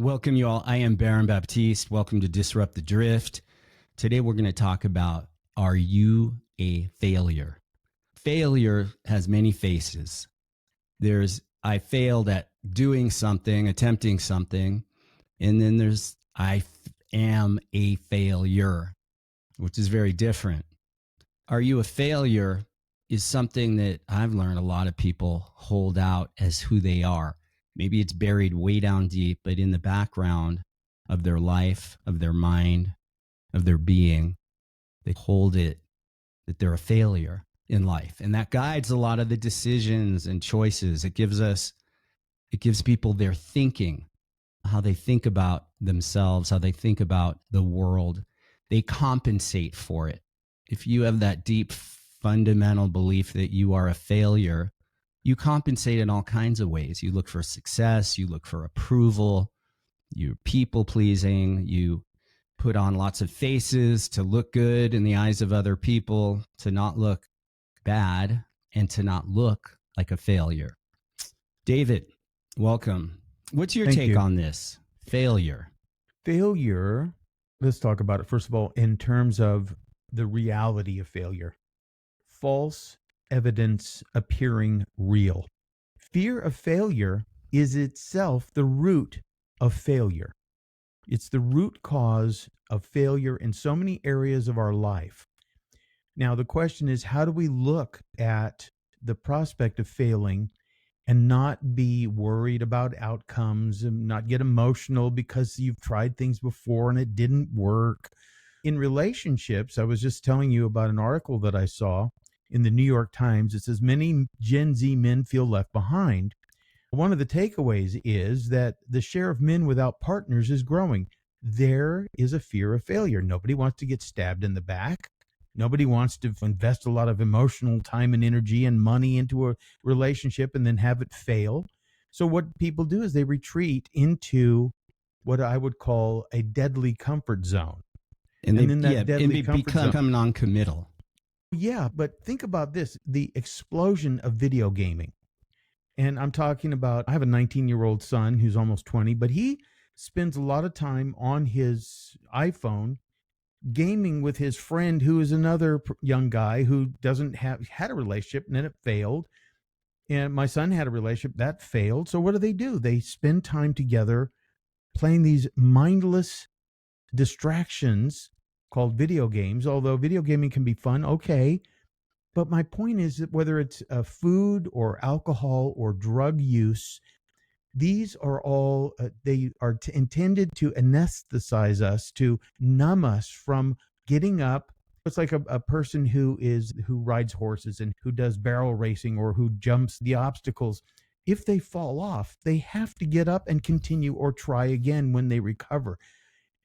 Welcome, you all. I am Baron Baptiste. Welcome to Disrupt the Drift. Today, we're going to talk about, are you a failure? Failure has many faces. There's, I failed at doing something, attempting something. And then there's, am a failure, which is very different. Are you a failure is something that I've learned a lot of people hold out as who they are. Maybe it's buried way down deep, but in the background of their life, of their mind, of their being, they hold it that they're a failure in life. And that guides a lot of the decisions and choices. It gives people their thinking, how they think about themselves, how they think about the world. They compensate for it. If you have that deep fundamental belief that you are a failure, you compensate in all kinds of ways. You look for success, you look for approval, you're people pleasing, you put on lots of faces to look good in the eyes of other people, to not look bad, and to not look like a failure. David, welcome. What's your take on this? Failure. Failure, let's talk about it, first of all, in terms of the reality of failure. False evidence appearing real. Fear of failure is itself the root of failure. It's the root cause of failure in so many areas of our life. Now, the question is, how do we look at the prospect of failing and not be worried about outcomes and not get emotional because you've tried things before and it didn't work? In relationships, I was just telling you about an article that I saw in the New York Times. It says many Gen Z men feel left behind. One of the takeaways is that the share of men without partners is growing. There is a fear of failure. Nobody wants to get stabbed in the back. Nobody wants to invest a lot of emotional time and energy and money into a relationship and then have it fail. So what people do is they retreat into what I would call a deadly comfort zone. And they become non-committal. Yeah, but think about this, the explosion of video gaming. And I'm talking about, I have a 19-year-old son who's almost 20, but he spends a lot of time on his iPhone gaming with his friend who is another young guy who had a relationship and then it failed. And my son had a relationship that failed. So what do? They spend time together playing these mindless distractions called video games, although video gaming can be fun, okay. But my point is that whether it's food or alcohol or drug use, these are all, they are intended to anesthetize us, to numb us from getting up. It's like a person who rides horses and who does barrel racing or who jumps the obstacles. If they fall off, they have to get up and continue or try again when they recover.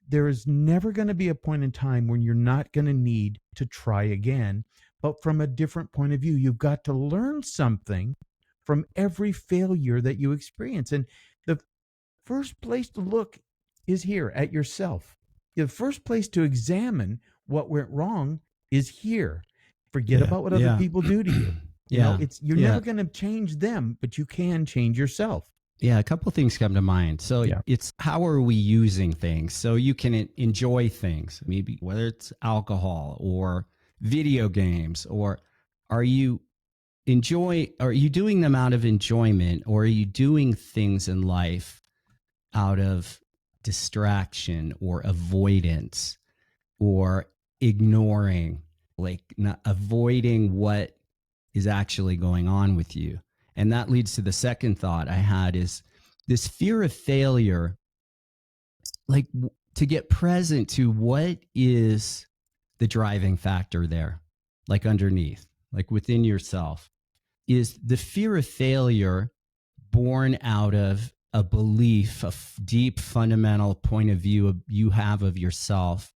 There is never going to be a point in time when you're not going to need to try again, but from a different point of view. You've got to learn something from every failure that you experience. And the first place to look is here at yourself. The first place to examine what went wrong is here. Forget about what other people do to you. You know, you're never going to change them, but you can change yourself. Yeah, a couple of things come to mind. So it's how are we using things? So you can enjoy things, maybe whether it's alcohol or video games, or are you doing them out of enjoyment, or are you doing things in life out of distraction or avoidance or ignoring, like not avoiding what is actually going on with you? And that leads to the second thought I had, is this fear of failure, like to get present to what is the driving factor there, like underneath, like within yourself. Is the fear of failure born out of a belief, a deep fundamental point of view you have of yourself,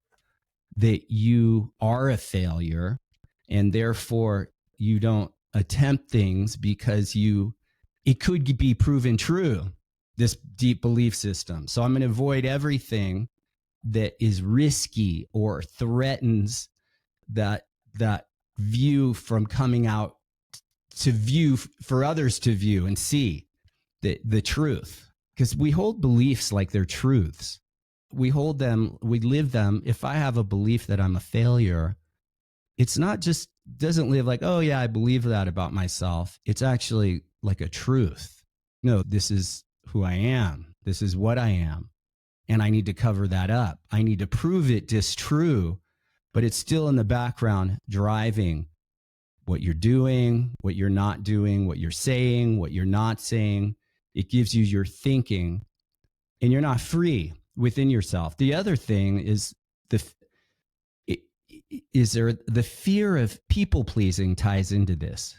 that you are a failure and therefore you don't attempt things because it could be proven true, this deep belief system. So I'm going to avoid everything that is risky or threatens that view from coming out to view, for others to view and see the truth. because we hold beliefs like they're truths. We hold them, we live them. If I have a belief that I'm a failure, it's not just, doesn't live like, oh yeah, I believe that about myself. It's actually like a truth. No, this is who I am. This is what I am. And I need to cover that up. I need to prove it distrue, but it's still in the background driving what you're doing, what you're not doing, what you're saying, what you're not saying. It gives you your thinking, and you're not free within yourself. The other thing is the fear of people pleasing ties into this,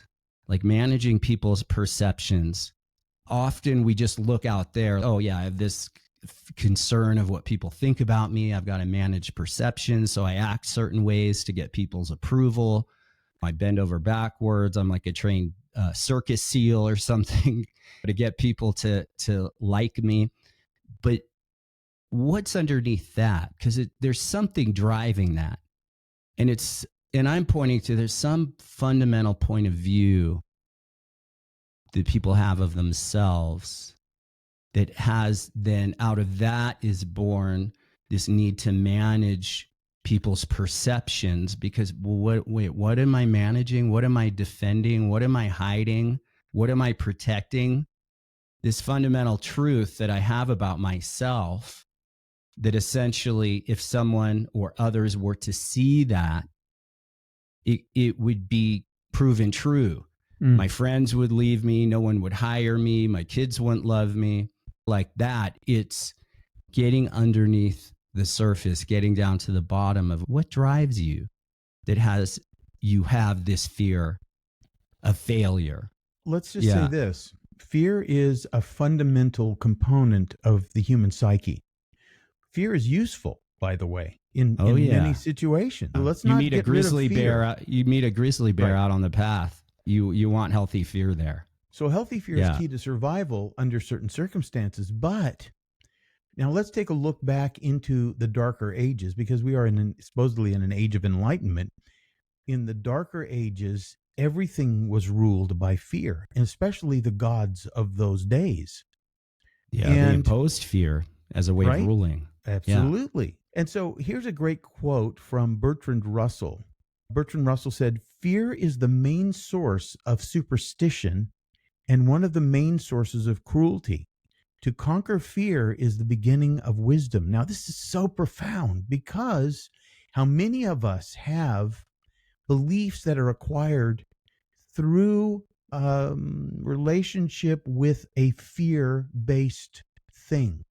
like managing people's perceptions. Often we just look out there. Oh yeah, I have this concern of what people think about me. I've got to manage perception. So I act certain ways to get people's approval. I bend over backwards. I'm like a trained circus seal or something to get people to like me. But what's underneath that? Because there's something driving that. And I'm pointing to, there's some fundamental point of view that people have of themselves that has then, out of that is born this need to manage people's perceptions. Because what am I managing? What am I defending? What am I hiding? What am I protecting? This fundamental truth that I have about myself, that essentially if someone or others were to see that, it would be proven true. My friends would leave me. No one would hire me. My kids wouldn't love me. Like that, it's getting underneath the surface, getting down to the bottom of what drives you, that has you have this fear of failure. Let's just say this. Fear is a fundamental component of the human psyche. Fear is useful, by the way, in many situations. Let's not meet a grizzly bear. You meet a grizzly bear out on the path. You want healthy fear there. So healthy fear is key to survival under certain circumstances. But now let's take a look back into the darker ages, because we are supposedly in an age of enlightenment. In the darker ages, everything was ruled by fear, and especially the gods of those days. Yeah, they imposed fear as a way of ruling. Absolutely. Yeah. And so here's a great quote from Bertrand Russell. Bertrand Russell said, "Fear is the main source of superstition and one of the main sources of cruelty. To conquer fear is the beginning of wisdom." Now, this is so profound, because how many of us have beliefs that are acquired through relationship with a fear-based thing,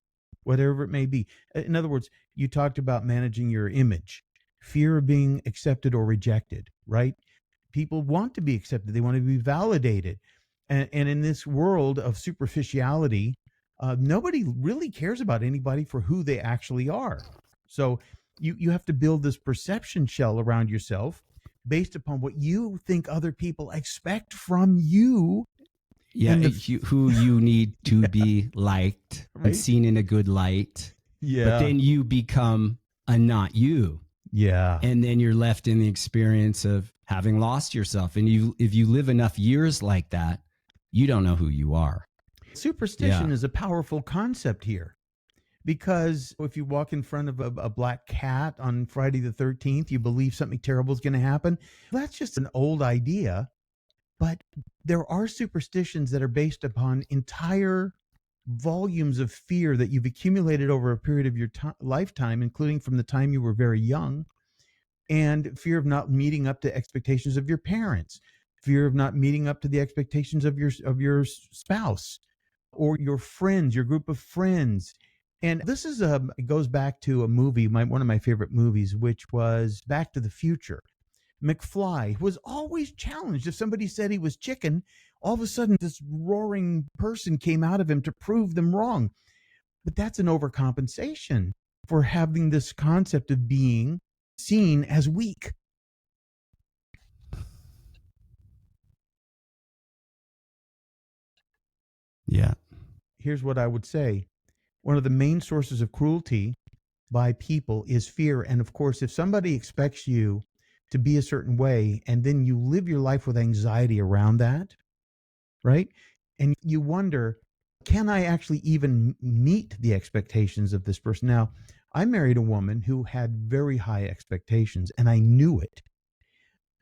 whatever it may be. In other words, you talked about managing your image, fear of being accepted or rejected, right? People want to be accepted. They want to be validated. And in this world of superficiality, nobody really cares about anybody for who they actually are. So you have to build this perception shell around yourself based upon what you think other people expect from you. Yeah, who you need to be liked and seen in a good light. Yeah. But then you become a not you. Yeah. And then you're left in the experience of having lost yourself. And if you live enough years like that, you don't know who you are. Superstition is a powerful concept here, because if you walk in front of a black cat on Friday the 13th, you believe something terrible is going to happen. That's just an old idea. But there are superstitions that are based upon entire volumes of fear that you've accumulated over a period of your lifetime, including from the time you were very young, and fear of not meeting up to expectations of your parents, fear of not meeting up to the expectations of your spouse or your friends, your group of friends. And this is it goes back to a movie, one of my favorite movies, which was Back to the Future. McFly was always challenged. If somebody said he was chicken, all of a sudden this roaring person came out of him to prove them wrong. But that's an overcompensation for having this concept of being seen as weak. Yeah. Here's what I would say. One of the main sources of cruelty by people is fear. And of course, if somebody expects you to be a certain way, and then you live your life with anxiety around that, right? And you wonder, can I actually even meet the expectations of this person? Now, I married a woman who had very high expectations, and I knew it.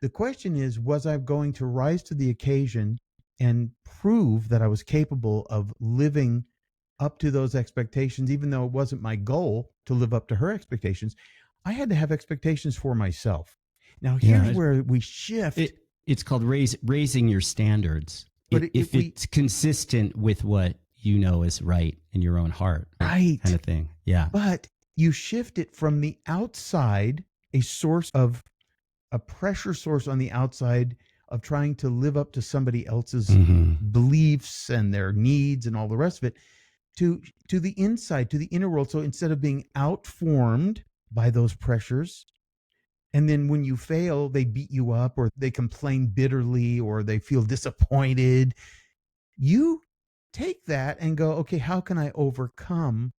The question is, was I going to rise to the occasion and prove that I was capable of living up to those expectations, even though it wasn't my goal to live up to her expectations? I had to have expectations for myself. Now, here's where we shift. It's called raising your standards. But if it's consistent with what you know is right in your own heart, right, kind of thing. Yeah. But you shift it from the outside, a pressure source on the outside of trying to live up to somebody else's beliefs and their needs and all the rest of it, to the inside, to the inner world. So instead of being outformed by those pressures, and then when you fail, they beat you up or they complain bitterly or they feel disappointed, you take that and go, okay, how can I overcome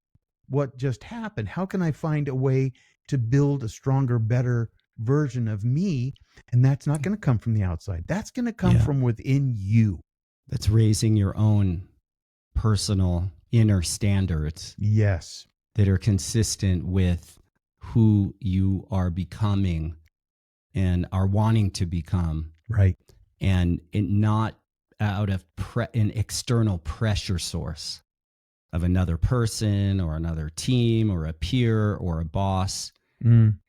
what just happened? How can I find a way to build a stronger, better version of me? And that's not going to come from the outside. That's going to come from within you. That's raising your own personal inner standards. Yes. That are consistent with who you are becoming and are wanting to become. Right. And not out of an external pressure source of another person or another team or a peer or a boss.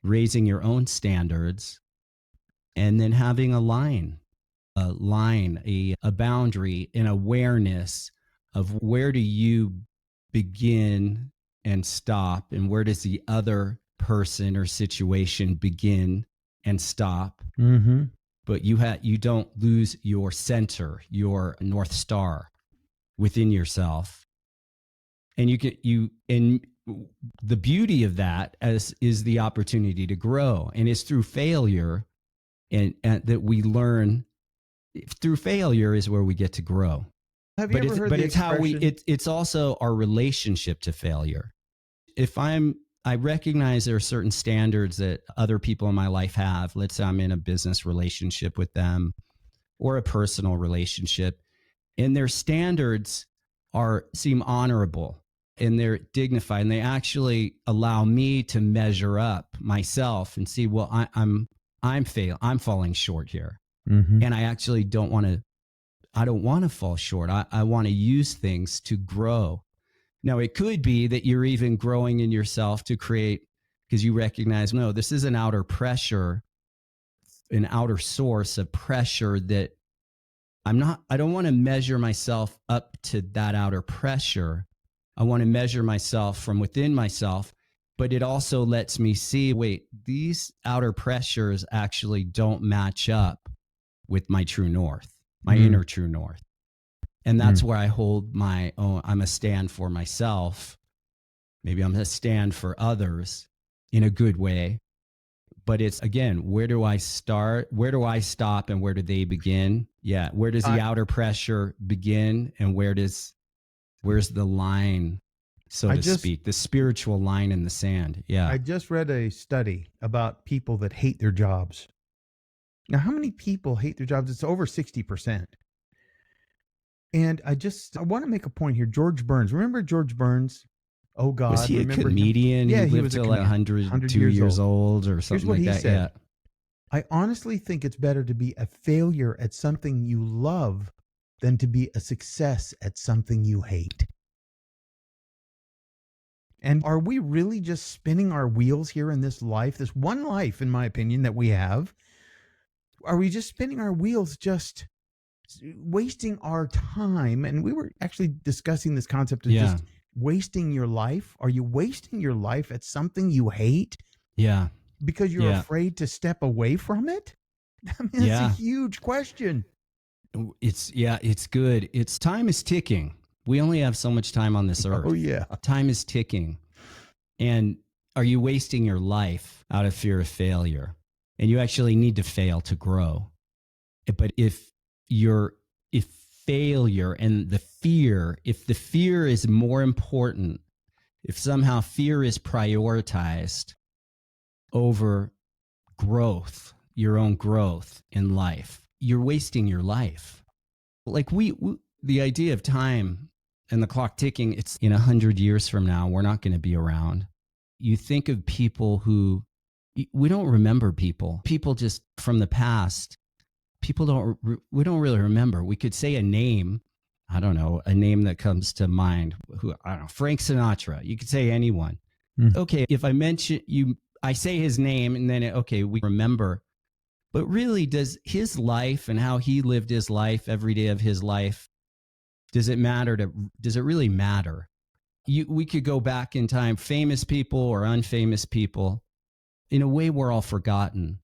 Raising your own standards and then having a boundary, an awareness of where do you begin and stop, and where does the other person or situation begin and stop. But you don't lose your center, your North Star within yourself. And the beauty of that is the opportunity to grow. And it's through failure and that we learn. Through failure is where we get to grow. Have you ever heard the expression? It's also our relationship to failure. If I recognize there are certain standards that other people in my life have. Let's say I'm in a business relationship with them or a personal relationship, and their standards seem honorable and they're dignified, and they actually allow me to measure up myself and see, well, I'm falling short here. And I actually don't want to fall short. I want to use things to grow. Now, it could be that you're even growing in yourself to create, because you recognize, no, this is an outer pressure, an outer source of pressure that I don't want to measure myself up to that outer pressure. I want to measure myself from within myself, but it also lets me see, wait, these outer pressures actually don't match up with my true north, my inner true north. And that's where I hold my own. I'm a stand for myself. Maybe I'm a stand for others in a good way. But it's, again, where do I start? Where do I stop? And where do they begin? Yeah. Where does the outer pressure begin? And where's the line, so to speak, the spiritual line in the sand? Yeah. I just read a study about people that hate their jobs. Now, how many people hate their jobs? It's over 60%. And I want to make a point here. George Burns. Remember George Burns? Oh, God. Was he a comedian? Yeah, he lived till like 102 years old or something like that. Said. Yeah. I honestly think it's better to be a failure at something you love than to be a success at something you hate. And are we really just spinning our wheels here in this life, this one life, in my opinion, that we have? Are we just spinning our wheels, just wasting our time? And we were actually discussing this concept of just wasting your life. Are you wasting your life at something you hate? Yeah. Because you're afraid to step away from it? I mean, that's a huge question. It's good. Time is ticking. We only have so much time on this earth. Oh, yeah. Time is ticking. And are you wasting your life out of fear of failure? And you actually need to fail to grow. But if failure and if the fear is more important, if somehow fear is prioritized over growth, your own growth in life, you're wasting your life. Like the idea of time and the clock ticking, it's in 100 years from now, we're not going to be around. You think of people who we don't remember people just from the past. We don't really remember. We could say a name. I don't know, a name that comes to mind. I don't know, Frank Sinatra. You could say anyone. Okay, if I mention you, I say his name and then, we remember. But really, does his life and how he lived his life every day of his life, does it really matter? We could go back in time, famous people or unfamous people. In a way, we're all forgotten.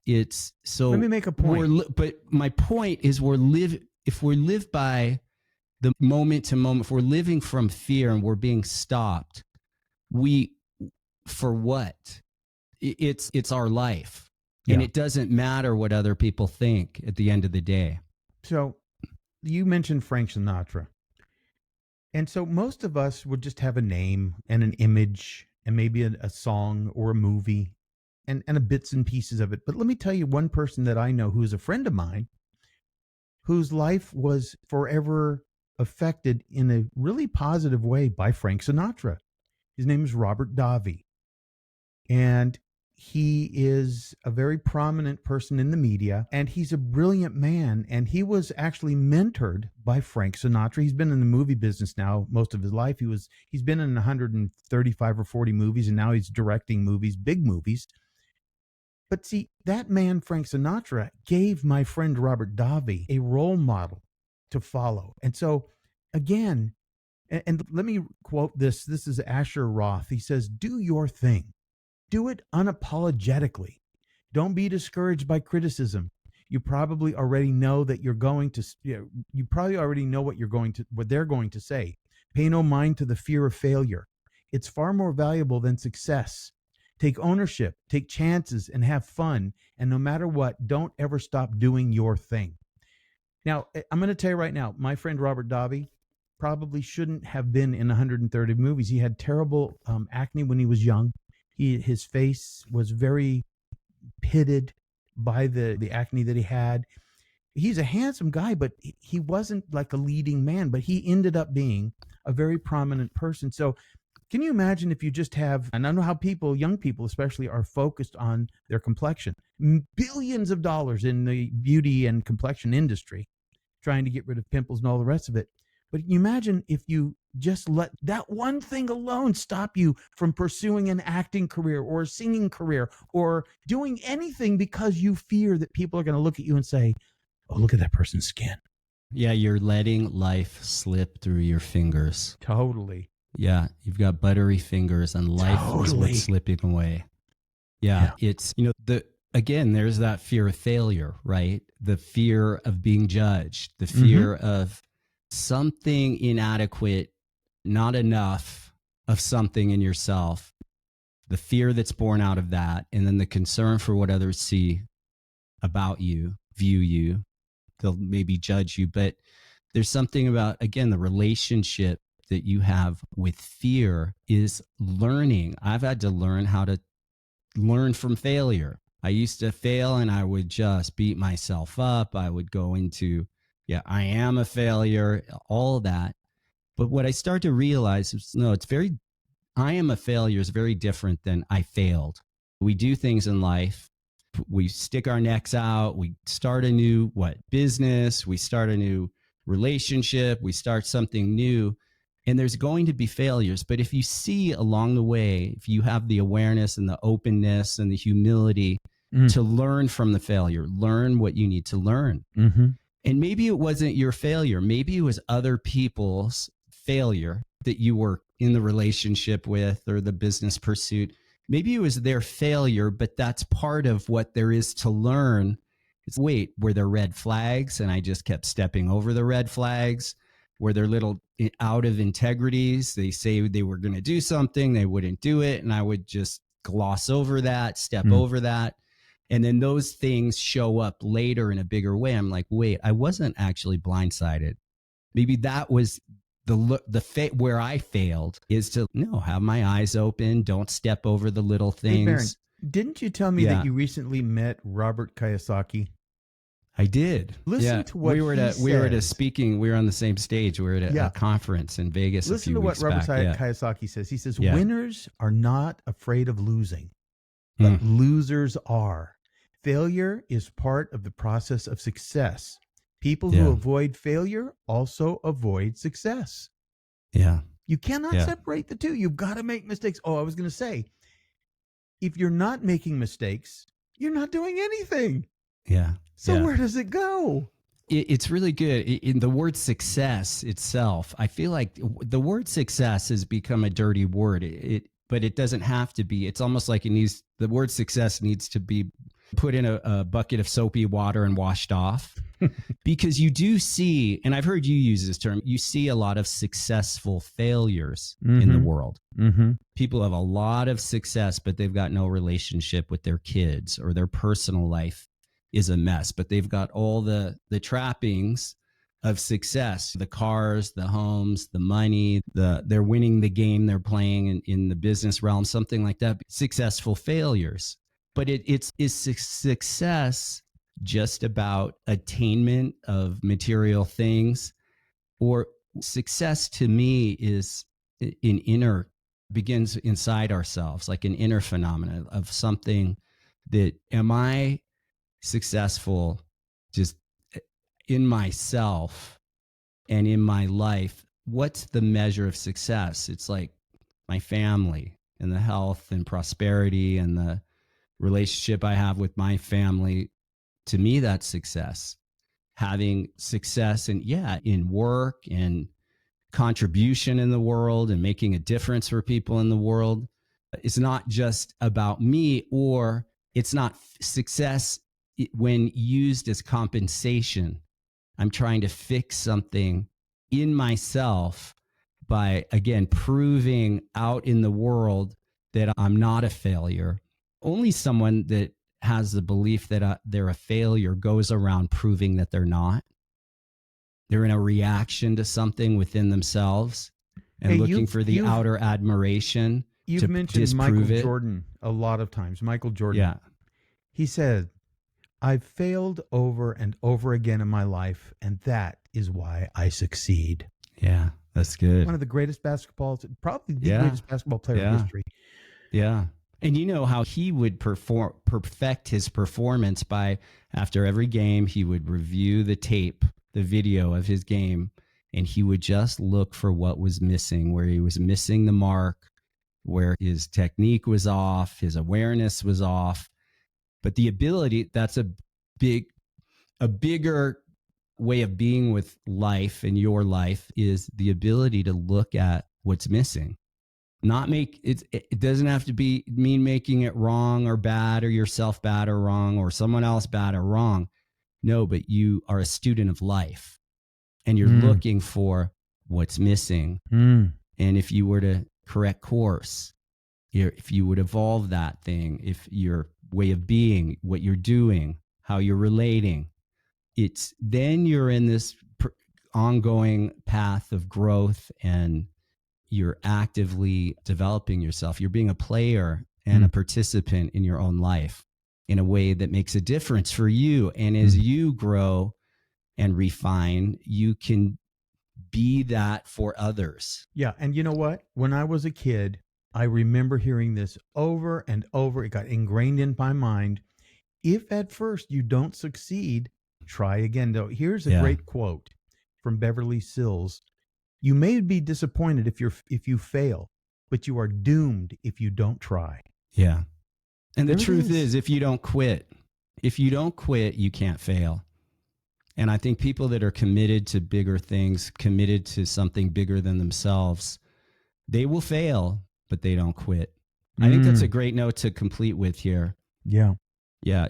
It's so. Let me make a point. But my point is, if we live by the moment to moment, if we're living from fear and we're being stopped, for what? It's our life. Yeah. And it doesn't matter what other people think at the end of the day. So you mentioned Frank Sinatra. And so most of us would just have a name and an image and maybe a song or a movie and a bits and pieces of it. But let me tell you one person that I know who is a friend of mine whose life was forever affected in a really positive way by Frank Sinatra. His name is Robert Davi. And he is a very prominent person in the media, and he's a brilliant man. And he was actually mentored by Frank Sinatra. He's been in the movie business now most of his life. He's been in 135 or 40 movies, and now he's directing movies, big movies. But see, that man, Frank Sinatra, gave my friend Robert Davi a role model to follow. And so, again, and let me quote this. This is Asher Roth. He says, "Do your thing. Do it unapologetically. Don't be discouraged by criticism. You probably already know that you're going to. You probably already know what they're going to say. Pay no mind to the fear of failure. It's far more valuable than success. Take ownership, take chances, and have fun. And no matter what, don't ever stop doing your thing." Now, I'm going to tell you right now, my friend Robert Davi probably shouldn't have been in 130 movies. He had terrible acne when he was young. His face was very pitted by the acne that he had. He's a handsome guy, but he wasn't like a leading man, but he ended up being a very prominent person. So can you imagine if you just have, and I know how young people especially, are focused on their complexion, billions of dollars in the beauty and complexion industry, trying to get rid of pimples and all the rest of it. But can you imagine if you just let that one thing alone stop you from pursuing an acting career or a singing career or doing anything because you fear that people are going to look at you and say, "Oh, look at that person's skin." Yeah, you're letting life slip through your fingers. Totally. Yeah, you've got buttery fingers and life is what's slipping away. Yeah, it's, again, there's that fear of failure, right? The fear of being judged, the fear of something inadequate, not enough of something in yourself, the fear that's born out of that, and then the concern for what others see about you, view you. They'll maybe judge you, but there's something about, again, the relationship that you have with fear is learning. I've had to learn how to learn from failure. I used to fail and I would just beat myself up. I would go into, I am a failure, all that. But what I start to realize is, no, I am a failure is very different than I failed. We do things in life. We stick our necks out. We start a new, business. We start a new relationship. We start something new. And there's going to be failures. But if you see along the way, if you have the awareness and the openness and the humility to learn from the failure, learn what you need to learn. And maybe it wasn't your failure. Maybe it was other people's failure that you were in the relationship with or the business pursuit. Maybe it was their failure, but that's part of what there is to learn. Wait, were there red flags and I just kept stepping over the red flags? Were there little out of integrities? They say they were going to do something, they wouldn't do it, and I would just gloss over that, step over that. And then those things show up later in a bigger way. I'm like, wait, I wasn't actually blindsided. Maybe that was where I failed, is to have my eyes open, don't step over the little things. Hey, Baron, didn't you tell me that you recently met Robert Kiyosaki? I did. Listen to what we were he we were at a says. speaking. We were on the same stage. We were at Yeah. a conference in Vegas a Listen few to what weeks Robert back. Kiyosaki says. He says, Yeah. winners are not afraid of losing, but losers are. Failure is part of the process of success. People who avoid failure also avoid success. Yeah. You cannot separate the two. You've got to make mistakes. Oh, I was going to say, if you're not making mistakes, you're not doing anything. Yeah. So where does it go? It's really good. In the word success itself, I feel like the word success has become a dirty word. But it doesn't have to be. It's almost like the word success needs to be put in a bucket of soapy water and washed off. Because you do see, and I've heard you use this term, you see a lot of successful failures in the world. People have a lot of success, but they've got no relationship with their kids, or their personal life is a mess, but they've got all the trappings of success, the cars, the homes, the money, they're winning the game they're playing in the business realm, something like that. Successful failures. But is success just about attainment of material things? Or success to me is begins inside ourselves, like an inner phenomenon of something that, am I successful just in myself and in my life? What's the measure of success? It's like my family and the health and prosperity and the relationship I have with my family. To me, that's success. Having success in work and contribution in the world and making a difference for people in the world. It's not just about me, or it's not success when used as compensation. I'm trying to fix something in myself by, again, proving out in the world that I'm not a failure. Only someone that has the belief that they're a failure goes around proving that they're not. They're in a reaction to something within themselves and looking for the outer admiration. You've mentioned Michael Jordan a lot of times. Michael Jordan. Yeah. He said, I've failed over and over again in my life, and that is why I succeed. Yeah, that's good. One of the greatest probably the greatest basketball player in history. Yeah. And you know how he would perfect his performance by, after every game, he would review the tape, the video of his game, and he would just look for what was missing, where he was missing the mark, where his technique was off, his awareness was off. But the ability, that's a bigger way of being with life, and your life is the ability to look at what's missing. Not make it. It doesn't have to mean making it wrong or bad, or yourself bad or wrong, or someone else bad or wrong. No, but you are a student of life, and you're looking for what's missing. And if you were to correct course, if you would evolve that thing, if your way of being, what you're doing, how you're relating, then you're in this ongoing path of growth, and you're actively developing yourself. You're being a player and a participant in your own life in a way that makes a difference for you. And as you grow and refine, you can be that for others. Yeah. And you know what? When I was a kid, I remember hearing this over and over. It got ingrained in my mind. If at first you don't succeed, try again. Though, here's a great quote from Beverly Sills. You may be disappointed if you fail, but you are doomed if you don't try. Yeah. And the truth is, if you don't quit, you can't fail. And I think people that are committed to bigger things, committed to something bigger than themselves, they will fail, but they don't quit. I think that's a great note to complete with here. Yeah. Yeah.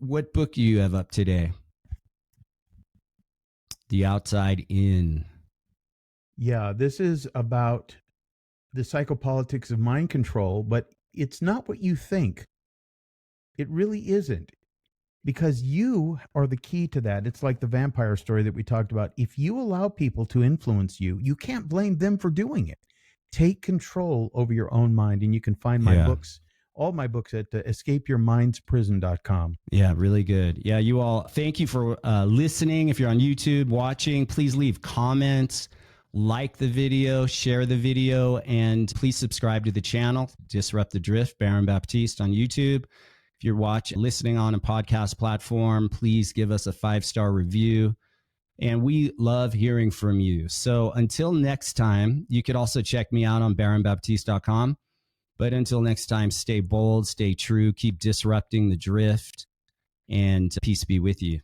What book do you have up today? The Outside In. Yeah, this is about the psychopolitics of mind control, but it's not what you think. It really isn't, because you are the key to that. It's like the vampire story that we talked about. If you allow people to influence you, you can't blame them for doing it. Take control over your own mind, and you can find my books all my books at escapeyourmindsprison.com. Yeah, really good. Yeah, you all, thank you for listening. If you're on YouTube watching, please leave comments, like the video, share the video, and please subscribe to the channel, Disrupt the Drift, Baron Baptiste on YouTube. If you're listening on a podcast platform, please give us a 5-star review. And we love hearing from you. So until next time, you could also check me out on baronbaptiste.com. But until next time, stay bold, stay true, keep disrupting the drift, and peace be with you.